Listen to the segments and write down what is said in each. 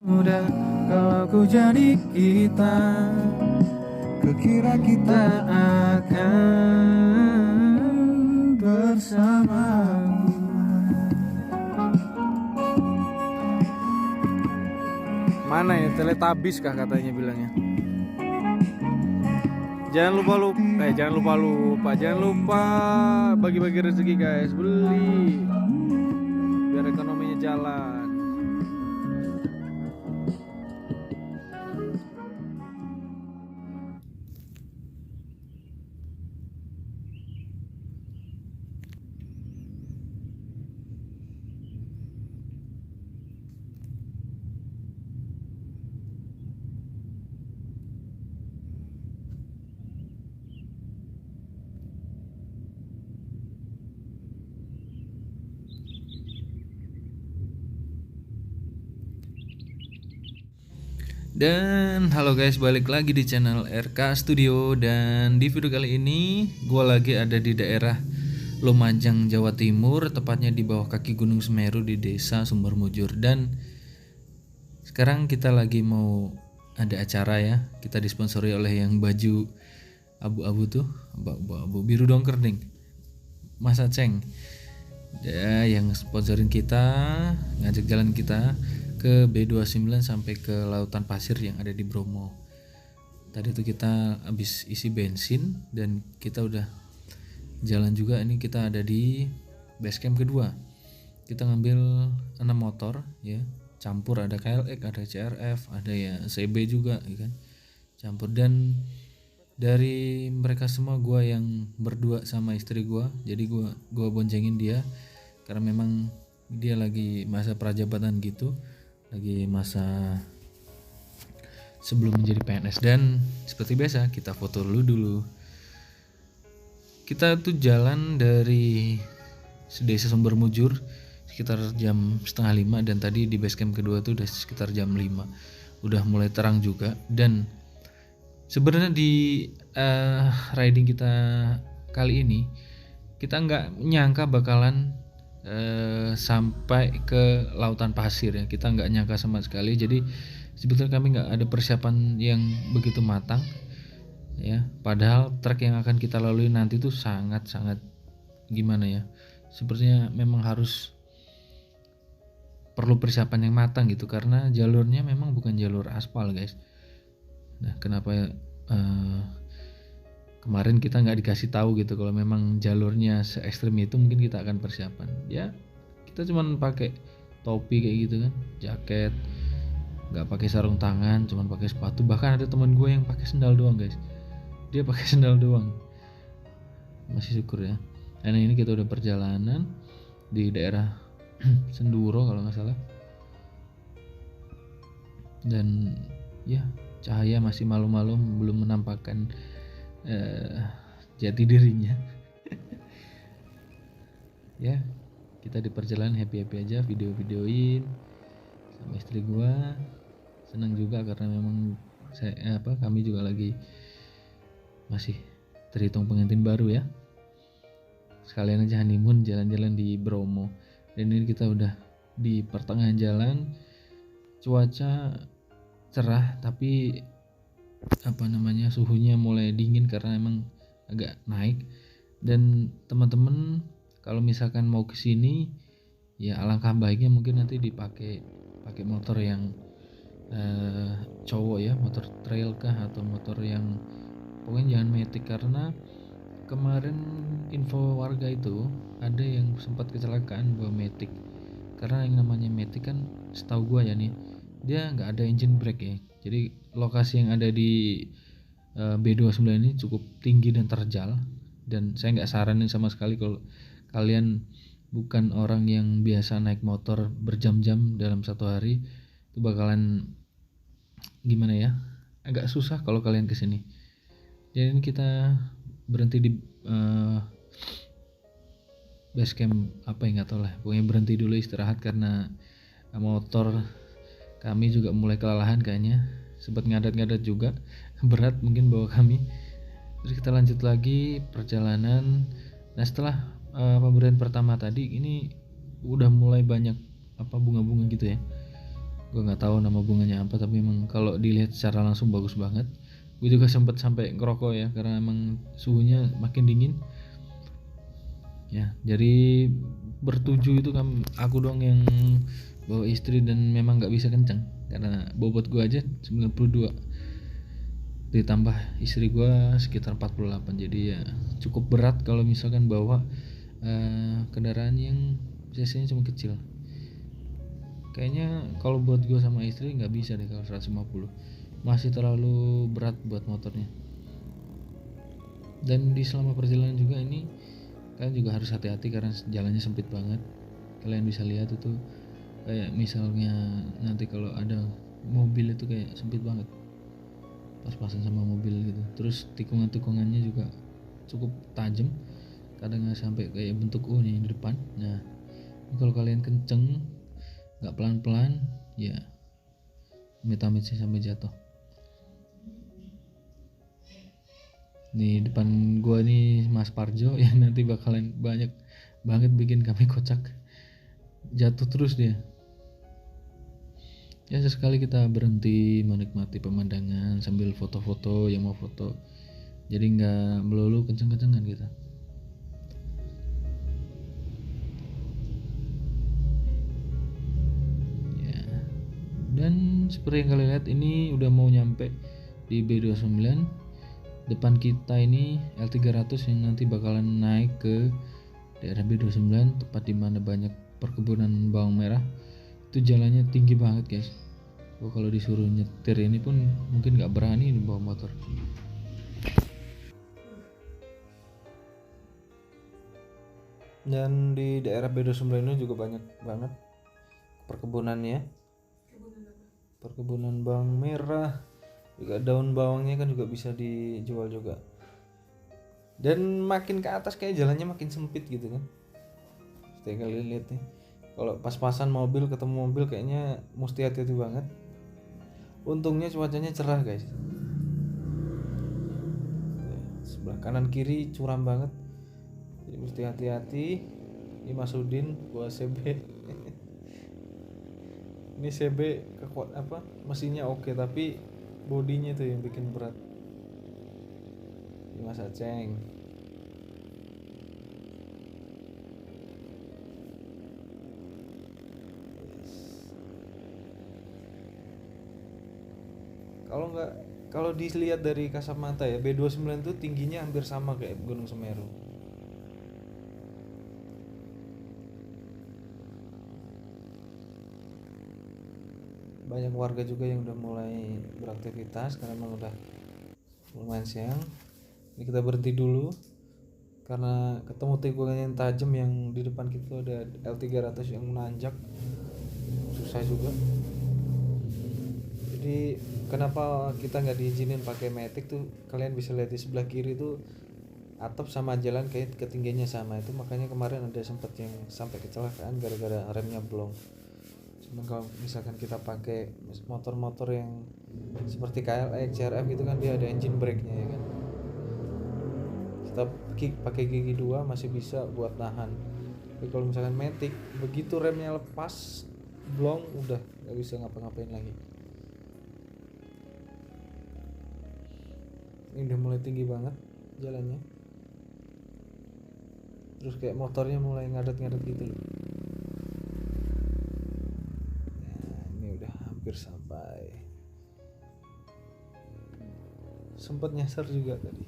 Mudah kalau ku jadi kita, kukira kita akan bersama. Mana ya, Teletubbies kah katanya bilangnya. Jangan lupa bagi-bagi rezeki guys, beli biar ekonominya jalan. Dan halo guys, balik lagi di channel RK Studio. Dan di video kali ini gue lagi ada di daerah Lumajang, Jawa Timur, tepatnya di bawah kaki Gunung Semeru di desa Sumbermujur. Dan sekarang kita lagi mau ada acara ya. Kita disponsori oleh yang baju abu-abu tuh, abu biru dongker nih, Mas Aceng ya, yang sponsorin kita, ngajak jalan kita ke B29 sampai ke Lautan Pasir yang ada di Bromo. Tadi tuh kita habis isi bensin dan kita udah jalan juga. Ini kita ada di base camp kedua. Kita ngambil 6 motor ya, campur, ada KLX, ada CRF, ada ya CB juga ya kan, campur. Dan dari mereka semua gua yang berdua sama istri gua, jadi gua boncengin dia karena memang dia lagi masa prajabatan gitu, lagi masa sebelum menjadi PNS. Dan seperti biasa kita foto dulu. Kita tuh jalan dari desa Sumbermujur sekitar jam 4:30, dan tadi di base camp kedua tuh udah sekitar jam 5, udah mulai terang juga. Dan sebenarnya di riding kita kali ini kita nggak nyangka bakalan sampai ke Lautan Pasir ya. Kita nggak nyangka sama sekali. Jadi sebetulnya kami nggak ada persiapan yang begitu matang ya, padahal trek yang akan kita lalui nanti tuh sangat gimana ya, sepertinya memang harus perlu persiapan yang matang gitu, karena jalurnya memang bukan jalur aspal guys. Nah kenapa kemarin kita nggak dikasih tahu gitu kalau memang jalurnya se ekstrim itu, mungkin kita akan persiapan ya. Kita cuman pakai topi kayak gitu kan, jaket, nggak pakai sarung tangan, cuman pakai sepatu. Bahkan ada teman gue yang pakai sendal doang guys, dia pakai sendal doang, masih syukur ya. Dan ini kita udah perjalanan di daerah Senduro kalau nggak salah, dan ya cahaya masih malam-malam, belum menampakkan jati dirinya. Ya kita di perjalanan happy aja, video-videoin sama istri gua. Senang juga karena memang kami juga lagi masih terhitung pengantin baru ya, sekalian aja honeymoon, jalan-jalan di Bromo. Dan ini kita udah di pertengahan jalan, cuaca cerah tapi suhunya mulai dingin karena emang agak naik. Dan teman-teman kalau misalkan mau kesini ya alangkah baiknya mungkin nanti pakai motor yang cowok ya, motor trail kah atau motor yang pokoknya jangan matic, karena kemarin info warga itu ada yang sempat kecelakaan bawa matic. Karena yang namanya matic kan setahu gua ya nih, dia nggak ada engine brake ya. Jadi lokasi yang ada di B29 ini cukup tinggi dan terjal, dan saya nggak saranin sama sekali kalau kalian bukan orang yang biasa naik motor berjam-jam dalam satu hari, itu bakalan gimana ya, agak susah kalau kalian kesini. Jadi kita berhenti di base camp nggak tahu lah, pokoknya berhenti dulu istirahat karena motor kami juga mulai kelelahan kayaknya, sempat ngadat-ngadat juga, berat mungkin bawa kami. Terus kita lanjut lagi perjalanan. Nah setelah pemberian pertama tadi, ini udah mulai banyak bunga-bunga gitu ya. Gue nggak tahu nama bunganya apa, tapi emang kalau dilihat secara langsung bagus banget. Gue juga sempet sampai ngerokok ya, karena emang suhunya makin dingin. Ya, jadi bertujuh itu kan aku dong yang bawa istri, dan memang nggak bisa kencang karena bobot gue aja 92, ditambah istri gue sekitar 48, jadi ya cukup berat kalau misalkan bawa kendaraan yang cc-nya cuma kecil. Kayaknya kalau buat gue sama istri nggak bisa deh kalau 150, masih terlalu berat buat motornya. Dan di selama perjalanan juga ini kalian juga harus hati-hati karena jalannya sempit banget. Kalian bisa lihat itu kayak misalnya nanti kalau ada mobil itu kayak sempit banget, pas-pasan sama mobil gitu. Terus tikungan-tikungannya juga cukup tajam, kadang nggak sampai kayak bentuk U nih di depan. Nah, kalau kalian kenceng nggak pelan-pelan ya amit-amit sih sampai jatuh. Nih depan gua nih Mas Parjo yang nanti bakalan banyak banget bikin kami kocak, jatuh terus dia. Ya sesekali kita berhenti menikmati pemandangan sambil foto-foto yang mau foto, jadi nggak melulu kenceng-kencengan kita. Ya, dan seperti yang kalian lihat ini udah mau nyampe di B29. Depan kita ini L300 yang nanti bakalan naik ke daerah B29, tepat di mana banyak perkebunan bawang merah. Itu jalannya tinggi banget guys. Kalau disuruh nyetir ini pun mungkin nggak berani bawa motor. Dan di daerah B29 ini juga banyak banget perkebunannya. Perkebunan bawang merah, juga daun bawangnya kan juga bisa dijual juga. Dan makin ke atas kayak jalannya makin sempit gitu kan. Seperti kalian lihat nih, kalau pas-pasan mobil ketemu mobil kayaknya mesti hati-hati banget. Untungnya cuacanya cerah guys. Sebelah kanan kiri curam banget, jadi mesti hati-hati. Ini Mas Udin buat CB. Ini CB kekuat apa? Mesinnya oke, tapi bodinya tuh yang bikin berat. Ini Mas Aceng. Kalau dilihat dari kasat mata ya, B29 tuh tingginya hampir sama kayak Gunung Semeru. Banyak warga juga yang udah mulai beraktivitas karena memang udah lumayan siang. Ini kita berhenti dulu karena ketemu tikungan yang tajam yang di depan kita ada L300 yang menanjak, susah juga. Jadi kenapa kita nggak diizinin pakai matic tuh, kalian bisa lihat di sebelah kiri tuh atap sama jalan kayak ketinggiannya sama, itu makanya kemarin ada sempet yang sampai kecelakaan gara-gara remnya blong. Cuman kalau misalkan kita pakai motor-motor yang seperti KLX, CRF gitu kan, dia ada engine brake-nya ya kan. Kita pakai gigi 2 masih bisa buat nahan. Tapi kalau misalkan matic, begitu remnya lepas blong udah nggak bisa ngapa-ngapain lagi. Ini udah mulai tinggi banget jalannya, terus kayak motornya mulai ngadet-ngadet gitu loh. Nah, ini udah hampir sampai. Sempet nyasar juga tadi.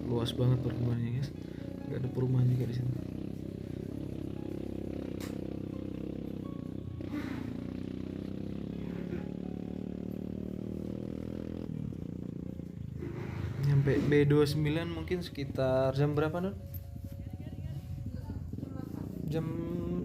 Luas banget perkembangannya guys, nggak ada perumahan juga di sini. Nyampe B29 mungkin sekitar jam berapa Nun?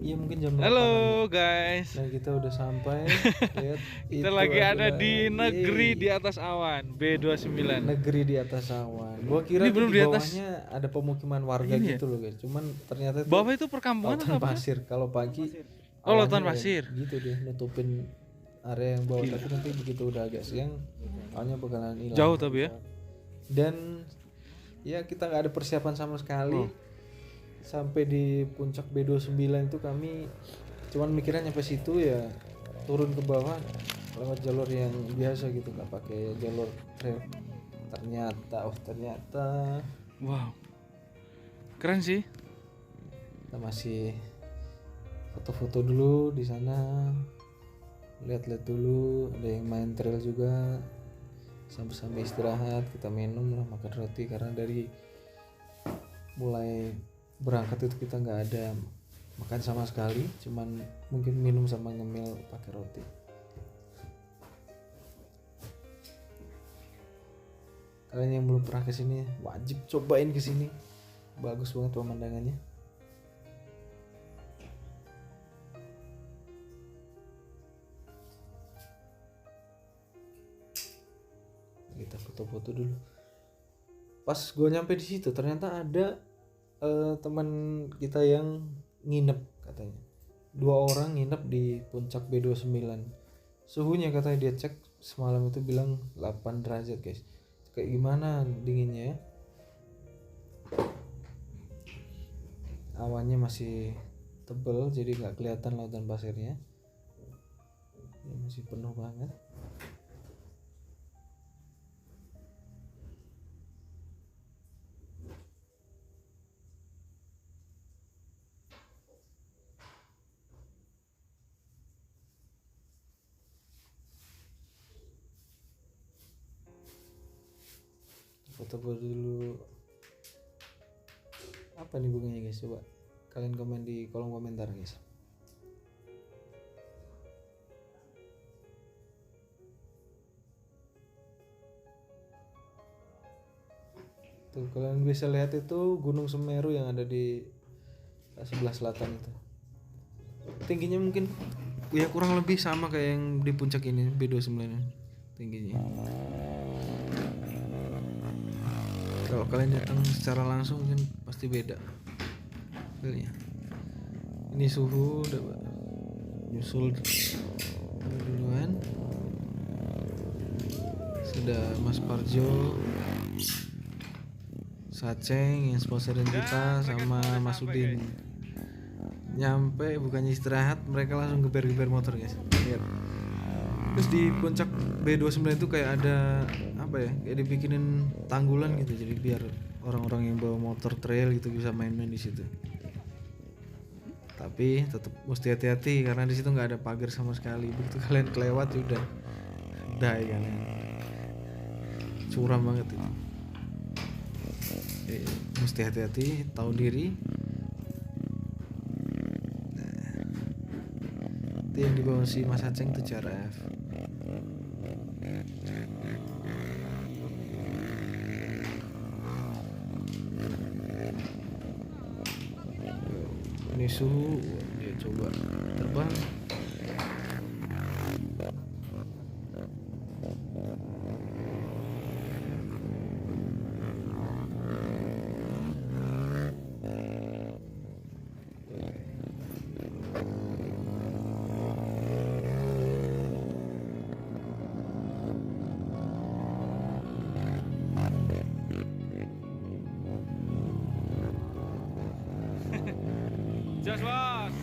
Mungkin jam 8. Halo guys. Nah kita udah sampai. Lihat, Kita lagi ada di negeri di atas awan, B29. Negeri di atas awan. Gua kira Ini tuh belum di di atas. bawahnya ada pemukiman warga Ini gitu loh guys. Cuman ternyata Bawah itu perkampungan lautan atau apa? pasir. Kalau pagi Oh, lautan awannya pasir. gitu deh, nutupin area yang bawah. Tapi nanti begitu udah agak siang awannya bakalan hilang. Jauh tapi ya. Dan ya kita nggak ada persiapan sama sekali. Oh. Sampai di puncak B29 itu kami cuman mikirnya nyampe situ ya turun ke bawah lewat jalur yang biasa gitu, nggak pakai jalur trail. Ternyata Wow. Keren sih. kita masih foto-foto dulu di sana, lihat-lihat dulu, ada yang main trail juga. Sambil istirahat kita minum lah, makan roti, karena dari mulai berangkat itu kita nggak ada makan sama sekali, cuman mungkin minum sama ngemil pakai roti. Kalian yang belum pernah kesini wajib cobain kesini, bagus banget pemandangannya. Kita foto-foto dulu. Pas gue nyampe di situ ternyata ada teman kita yang nginep katanya. 2 orang nginep di puncak B29. Suhunya katanya dia cek semalam itu bilang 8 derajat guys. Kayak gimana dinginnya ya. Awannya masih tebel jadi nggak kelihatan lautan pasirnya. Ini masih penuh banget. Foto-foto dulu. Apa nih bunganya guys, coba kalian komen di kolom komentar guys. Tuh kalian bisa lihat itu Gunung Semeru yang ada di sebelah selatan itu. Tingginya mungkin ya kurang lebih sama kayak yang di puncak ini B29 tingginya. Kalau kalian datang secara langsung mungkin pasti beda feelnya. Ini suhu udah nyusul duluan. Sudah Mas Parjo, Saceng yang sponsorin kita, sama Mas Udin. Nyampe bukannya istirahat, mereka langsung geber-geber motor guys. Lihat. Terus di puncak B29 itu kayak ada apa ya? Kayak dibikinin tanggulan gitu, jadi biar orang-orang yang bawa motor trail gitu bisa main-main di situ. Tapi tetap mesti hati-hati karena di situ nggak ada pagar sama sekali. Begitu kalian kelewat udah die kalian. Curam banget itu. Mesti hati-hati, tahu diri. Itu yang dibawa si Mas Aceng itu CRF. Ini suhu dia coba terbang. Jos bos.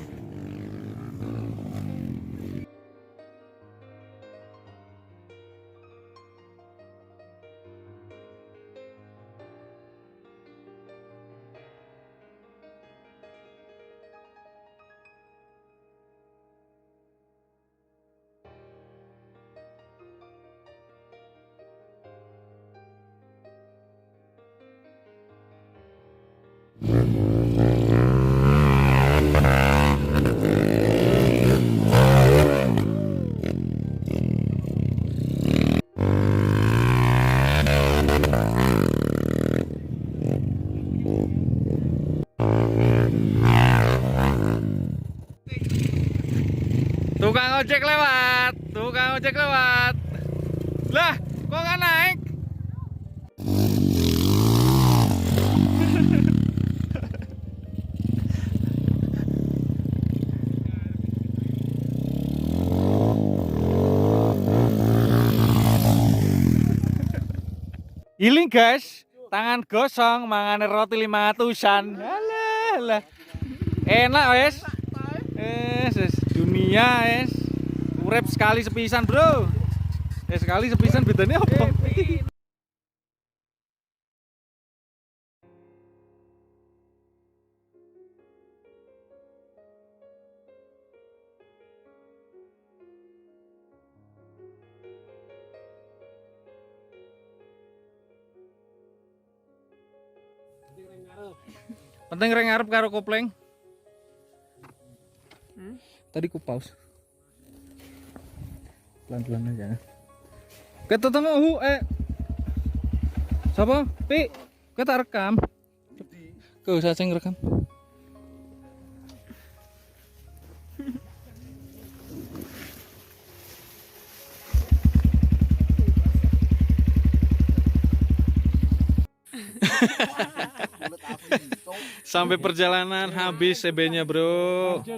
Tukang ojek lewat, tukang ojek lewat. Lah, kok nggak naik? Healing guys, tangan gosong mangane roti 500-an. Alah. Enak wes. Wes dunia wes. Urip sekali sepisan, Bro. Sekali sepisan bedane apa? Penting reng ngarep karo kopling. Tadi ku pause. Pelan-pelan aja. Kita tengok siapa? Pi, kita rekam. Kau usah ceng rekam. Sampai perjalanan habis CB-nya, Bro. Aku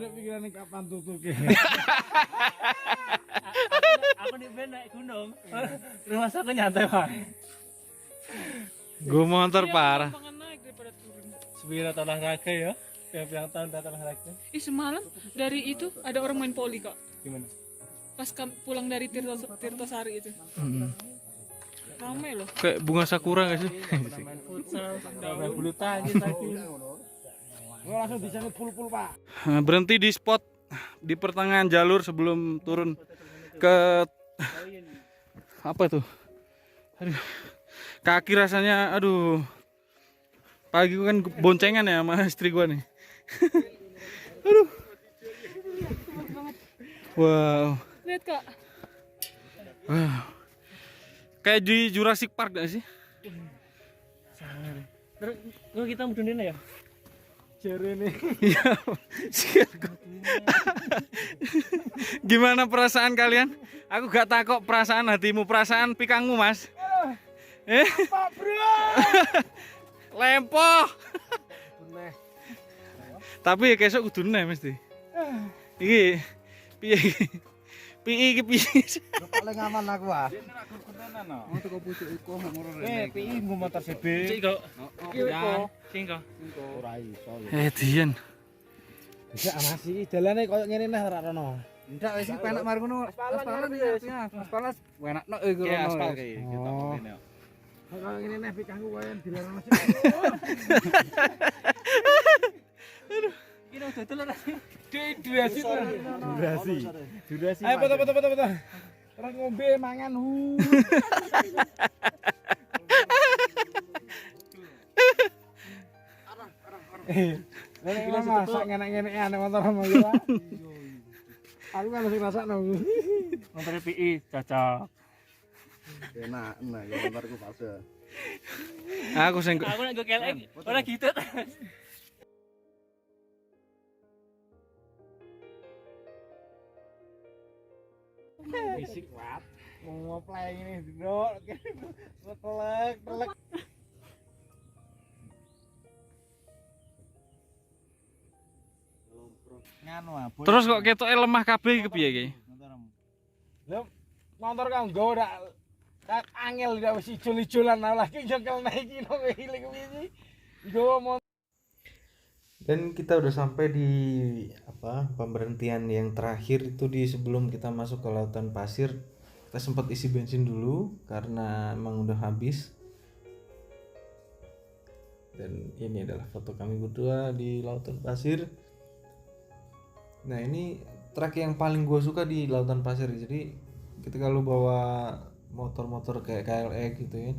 di band naik gunung. Rumah aku nyantai, Pak. Gue motor parah. Sebenarnya olahraga ya. Tiap tahun datang olahraga. Semalam dari itu ada orang main poli kok. Gimana? Pas pulang dari Tirtosari itu. Ramai loh. Kayak bunga sakura gak sih? Main futsal, main bulu tangkis lagi. Gua langsung bisa ngepul-pul, Pak. Berhenti di spot di pertengahan jalur sebelum turun ke apa tuh? Aduh, kaki rasanya, aduh. Pagi gua kan boncengan ya sama istri gua nih. Aduh. Wow. Lihat Kak. Wow. Kayak di Jurassic Park gak sih? Terus kita mudunin ya? Jare nih. Iya. Gimana perasaan kalian? Aku gak takut perasaan hatimu, perasaan pikangmu, Mas. Pak, Bro. Lempoh. Tapi kesok kudu neh mesti. Iki piye iki? Piye iki piye? Paling aman aku, ah. PI nggo motor CB. Cik kok. Ya, sing kok. Ora iso. Dian. Bisa masih dalane koyo ngene neh ora rono. Ndak wis penak mari ngono. Aspalan iki aspalan enakno iku rono. Aspal iki kita ngene. Koyo ngene neh pikangku koyo dilarang sih. Kira dodol ora sih? Durasi. Ayo foto. Terus ngombe mangan Nek masak ngene-ngene ane motor sama yo. Aku kan mesti rasakno. Motor PI cocok. Enak, ya motorku palsu. Aku sing Aku nek go kelek ora gitu. Fisik kuat. Mau play ini duduk. Telek. Nganu ah. terus kok ketoke lemah kabeh iki kepiye iki? Lho, motor kang nggo dak angel dak wis ijol-ijolan lagi nyekel iki nang iling iki. Nggo dan kita udah sampai di pemberhentian yang terakhir itu di sebelum kita masuk ke lautan pasir. Kita sempat isi bensin dulu karena emang udah habis. Dan ini adalah foto kami berdua di lautan pasir. Nah, ini trek yang paling gue suka di lautan pasir. Jadi ketika lu bawa motor-motor kayak KLX gitu ya,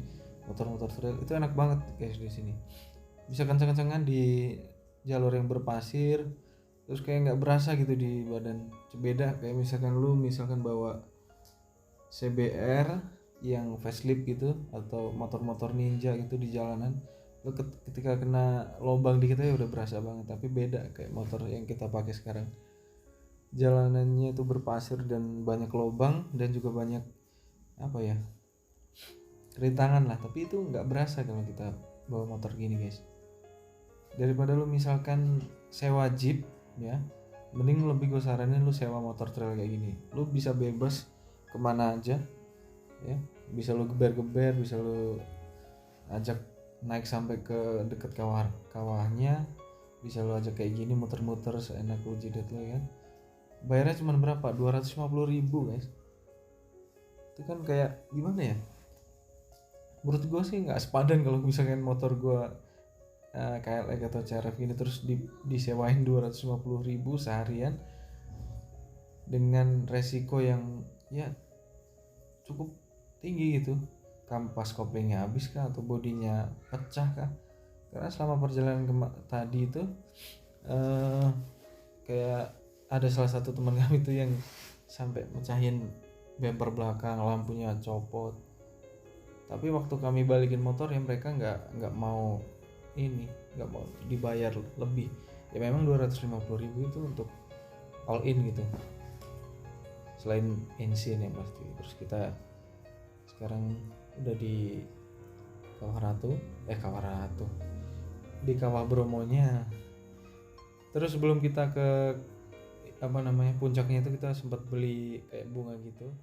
motor-motor trail itu enak banget guys di sini. Bisa kencang-kencangan di jalur yang berpasir, terus kayak nggak berasa gitu di badan. Beda kayak misalkan bawa CBR yang facelift gitu atau motor-motor ninja gitu di jalanan, lu ketika kena lubang dikit aja udah berasa banget. Tapi beda kayak motor yang kita pakai sekarang, jalanannya itu berpasir dan banyak lubang dan juga banyak rintangan lah, tapi itu nggak berasa kalau kita bawa motor gini guys. Daripada lu misalkan sewa jeep ya, mending lebih gue saranin lu sewa motor trail kayak gini. Lu bisa bebas kemana aja ya, bisa lu geber-geber, bisa lu ajak naik sampai ke deket kawahnya, bisa lo ajak kayak gini muter-muter seenak lo jidat lo kan. Bayarnya cuma berapa? 250.000 guys. Itu kan kayak gimana ya, menurut gue sih nggak sepadan kalau misalkan motor gue KLX atau CRF gini terus disewain 250.000 seharian dengan resiko yang ya cukup tinggi gitu. Kampas koplingnya habis kah atau bodinya pecah kah? Karena selama perjalanan tadi itu kayak ada salah satu teman kami itu yang sampai mecahin bumper belakang, lampunya copot. Tapi waktu kami balikin motor ya mereka nggak mau dibayar lebih. Ya memang 250.000 itu untuk all in gitu. Selain bensin yang pasti. Terus kita sekarang udah di di Kawah Bromonya. Terus sebelum kita ke puncaknya itu kita sempat beli kayak bunga gitu.